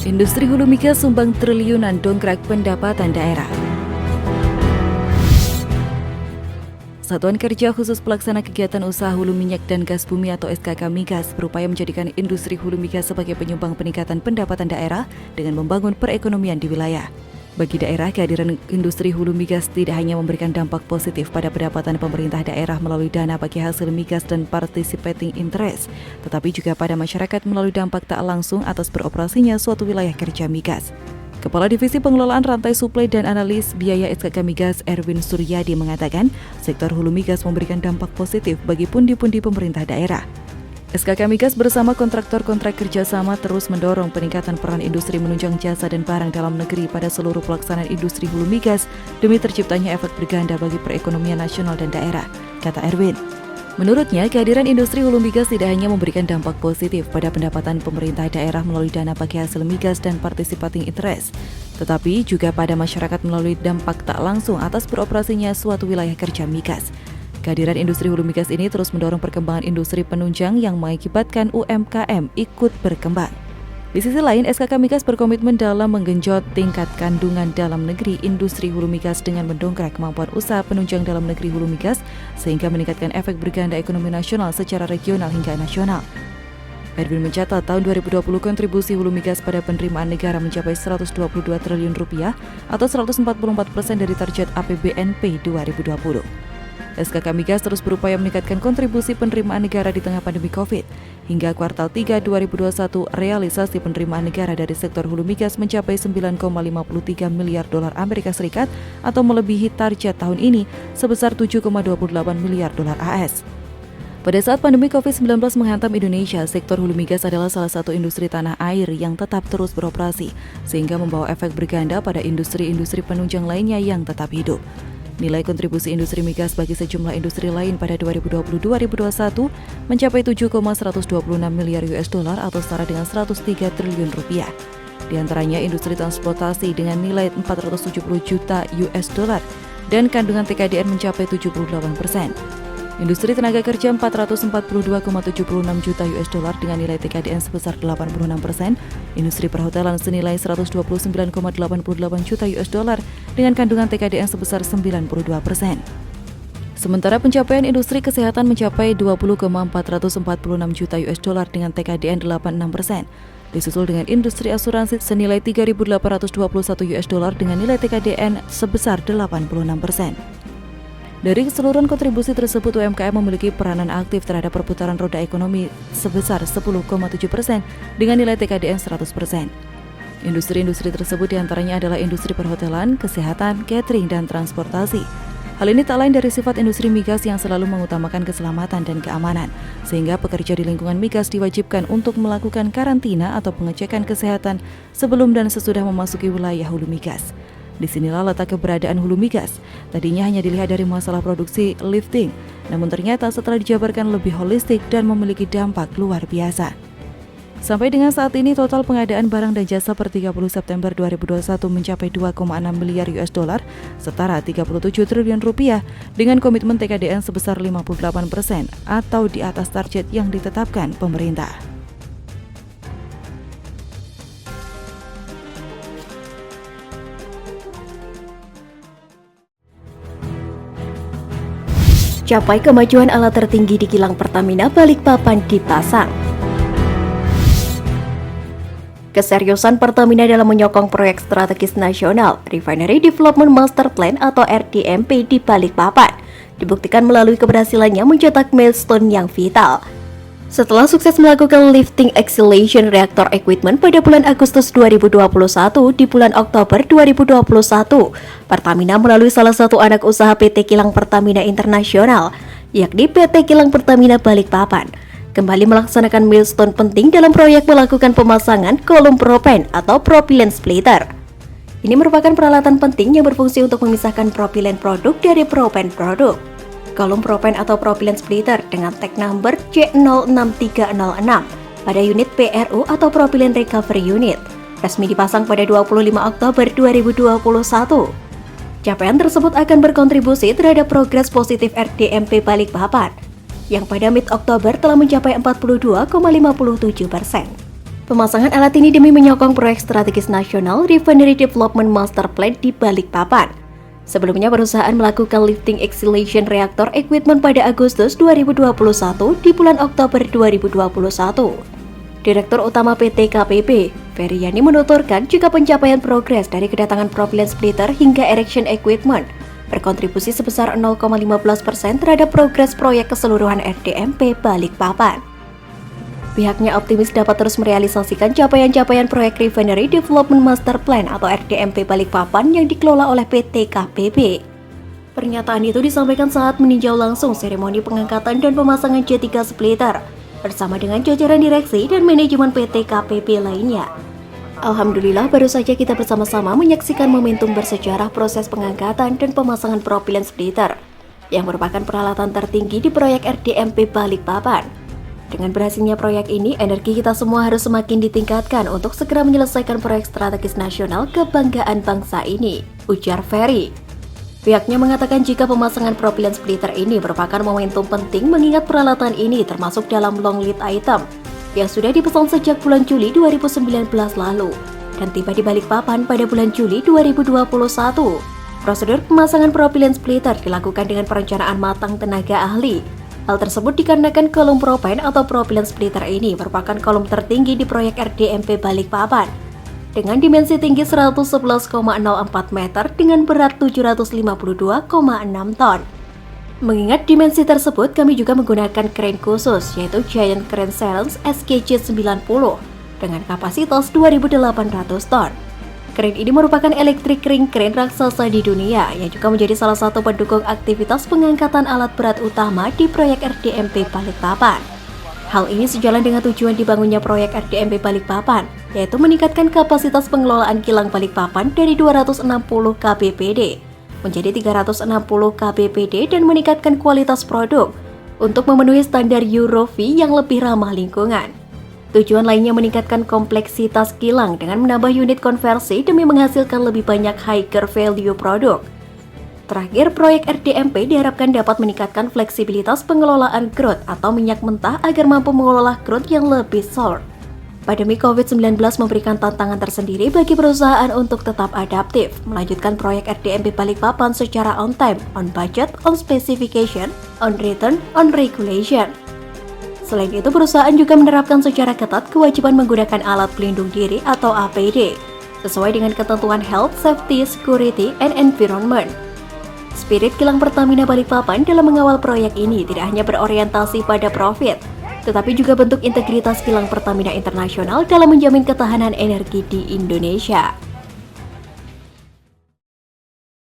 Industri hulu migas sumbang triliunan dongkrak pendapatan daerah. Satuan Kerja Khusus Pelaksana Kegiatan Usaha Hulu Minyak dan Gas Bumi atau SKK Migas berupaya menjadikan industri hulu migas sebagai penyumbang peningkatan pendapatan daerah dengan membangun perekonomian di wilayah. Bagi daerah, kehadiran industri hulu migas tidak hanya memberikan dampak positif pada pendapatan pemerintah daerah melalui dana bagi hasil migas dan participating interest, tetapi juga pada masyarakat melalui dampak tak langsung atas beroperasinya suatu wilayah kerja migas. Kepala Divisi Pengelolaan Rantai Suplai dan Analis Biaya SKK Migas Erwin Suryadi mengatakan, sektor hulu migas memberikan dampak positif bagi pundi-pundi pemerintah daerah. SKK Migas bersama kontraktor-kontrak kerjasama terus mendorong peningkatan peran industri menunjang jasa dan barang dalam negeri pada seluruh pelaksanaan industri hulu migas demi terciptanya efek berganda bagi perekonomian nasional dan daerah, kata Erwin. Menurutnya, kehadiran industri hulu migas tidak hanya memberikan dampak positif pada pendapatan pemerintah daerah melalui dana bagi hasil migas dan participating interest, tetapi juga pada masyarakat melalui dampak tak langsung atas beroperasinya suatu wilayah kerja migas. Kehadiran industri hulu migas ini terus mendorong perkembangan industri penunjang yang mengakibatkan UMKM ikut berkembang. Di sisi lain, SKK Migas berkomitmen dalam menggenjot tingkat kandungan dalam negeri industri hulu migas dengan mendongkrak kemampuan usaha penunjang dalam negeri hulu migas sehingga meningkatkan efek berganda ekonomi nasional secara regional hingga nasional. Erwin mencatat tahun 2020 kontribusi hulu migas pada penerimaan negara mencapai 122 triliun rupiah atau 144% dari target APBNP 2020. SKK Migas terus berupaya meningkatkan kontribusi penerimaan negara di tengah pandemi COVID. Hingga kuartal 3 2021, realisasi penerimaan negara dari sektor hulu migas mencapai 9,53 miliar dolar Amerika Serikat atau melebihi target tahun ini sebesar 7,28 miliar dolar AS. Pada saat pandemi COVID-19 menghantam Indonesia, sektor hulu migas adalah salah satu industri tanah air yang tetap terus beroperasi, sehingga membawa efek berganda pada industri-industri penunjang lainnya yang tetap hidup. Nilai kontribusi industri migas bagi sejumlah industri lain pada 2020-2021 mencapai 7,126 miliar US dollar atau setara dengan 103 triliun rupiah. Di antaranya industri transportasi dengan nilai 470 juta US dollar dan kandungan TKDN mencapai 78%. Industri tenaga kerja 442,76 juta US dollar dengan nilai TKDN sebesar 86%, industri perhotelan senilai 129,88 juta US dollar dengan kandungan TKDN sebesar 92%. Sementara pencapaian industri kesehatan mencapai 20,446 juta US dollar dengan TKDN 86%. Disusul dengan industri asuransi senilai 3.821 US dollar dengan nilai TKDN sebesar 86%. Dari keseluruhan kontribusi tersebut, UMKM memiliki peranan aktif terhadap perputaran roda ekonomi sebesar 10,7% dengan nilai TKDN 100%. Industri-industri tersebut diantaranya adalah industri perhotelan, kesehatan, catering, dan transportasi. Hal ini tak lain dari sifat industri migas yang selalu mengutamakan keselamatan dan keamanan, sehingga pekerja di lingkungan migas diwajibkan untuk melakukan karantina atau pengecekan kesehatan sebelum dan sesudah memasuki wilayah hulu migas. Disinilah letak keberadaan hulu migas. Tadinya hanya dilihat dari masalah produksi lifting, namun ternyata setelah dijabarkan lebih holistik dan memiliki dampak luar biasa. Sampai dengan saat ini, total pengadaan barang dan jasa per 30 September 2021 mencapai 2,6 miliar US dollar, setara 37 triliun rupiah, dengan komitmen TKDN sebesar 58% atau di atas target yang ditetapkan pemerintah. Capai kemajuan alat tertinggi di kilang Pertamina Balikpapan dipasang. Keseriusan Pertamina dalam menyokong proyek strategis nasional Refinery Development Master Plan atau RDMP di Balikpapan dibuktikan melalui keberhasilannya mencetak milestone yang vital. Setelah sukses melakukan lifting acceleration reactor equipment pada bulan Agustus 2021, di bulan Oktober 2021, Pertamina melalui salah satu anak usaha PT Kilang Pertamina Internasional, yakni PT Kilang Pertamina Balikpapan, kembali melaksanakan milestone penting dalam proyek melakukan pemasangan kolom propen atau propylene splitter. Ini merupakan peralatan penting yang berfungsi untuk memisahkan propylene produk dari propen produk. Kolom propen atau propylene splitter dengan tag number C06306 pada unit PRU atau Propylene Recovery Unit resmi dipasang pada 25 Oktober 2021. Capaian tersebut akan berkontribusi terhadap progres positif RDMP Balikpapan yang pada mid-Oktober telah mencapai 42,57%. Pemasangan alat ini demi menyokong proyek strategis nasional Refinery Development Master Plan di Balikpapan. Sebelumnya perusahaan melakukan lifting exhalation reaktor equipment pada Agustus 2021 di bulan Oktober 2021. Direktur Utama PT KPP, Ferry Yani menuturkan jika pencapaian progres dari kedatangan propylene splitter hingga erection equipment berkontribusi sebesar 0,15% terhadap progres proyek keseluruhan RDMP Balikpapan. Pihaknya optimis dapat terus merealisasikan capaian-capaian proyek Refinery Development Master Plan atau RDMP Balikpapan yang dikelola oleh PT KPP. Pernyataan itu disampaikan saat meninjau langsung seremoni pengangkatan dan pemasangan J3 splitter bersama dengan jajaran direksi dan manajemen PT KPP lainnya. Alhamdulillah baru saja kita bersama-sama menyaksikan momentum bersejarah proses pengangkatan dan pemasangan propylene splitter yang merupakan peralatan tertinggi di proyek RDMP Balikpapan. Dengan berhasilnya proyek ini, energi kita semua harus semakin ditingkatkan untuk segera menyelesaikan proyek strategis nasional kebanggaan bangsa ini, ujar Ferry. Pihaknya mengatakan jika pemasangan propylene splitter ini merupakan momentum penting mengingat peralatan ini termasuk dalam long lead item yang sudah dipesan sejak bulan Juli 2019 lalu dan tiba di Balikpapan pada bulan Juli 2021. Prosedur pemasangan propylene splitter dilakukan dengan perencanaan matang tenaga ahli. Hal tersebut dikarenakan kolom propen atau propylene splitter ini merupakan kolom tertinggi di proyek RDMP Balikpapan dengan dimensi tinggi 111,04 meter dengan berat 752,6 ton. Mengingat dimensi tersebut, kami juga menggunakan crane khusus yaitu Giant Crane Silence SKJ 90 dengan kapasitas 2.800 ton. Crane ini merupakan electric ring crane raksasa di dunia yang juga menjadi salah satu pendukung aktivitas pengangkatan alat berat utama di proyek RDMP Balikpapan. Hal ini sejalan dengan tujuan dibangunnya proyek RDMP Balikpapan, yaitu meningkatkan kapasitas pengelolaan kilang Balikpapan dari 260 kbpd menjadi 360 kbpd dan meningkatkan kualitas produk untuk memenuhi standar Euro V yang lebih ramah lingkungan. Tujuan lainnya meningkatkan kompleksitas kilang dengan menambah unit konversi demi menghasilkan lebih banyak higher value produk. Terakhir, proyek RDMP diharapkan dapat meningkatkan fleksibilitas pengelolaan crude atau minyak mentah agar mampu mengelola crude yang lebih short. Pandemi COVID-19 memberikan tantangan tersendiri bagi perusahaan untuk tetap adaptif, melanjutkan proyek RDMP Balikpapan secara on time, on budget, on specification, on return, on regulation. Selain itu, perusahaan juga menerapkan secara ketat kewajiban menggunakan alat pelindung diri atau APD, sesuai dengan ketentuan Health, Safety, Security, and Environment. Spirit kilang Pertamina Balikpapan dalam mengawal proyek ini tidak hanya berorientasi pada profit, tetapi juga bentuk integritas kilang Pertamina Internasional dalam menjamin ketahanan energi di Indonesia.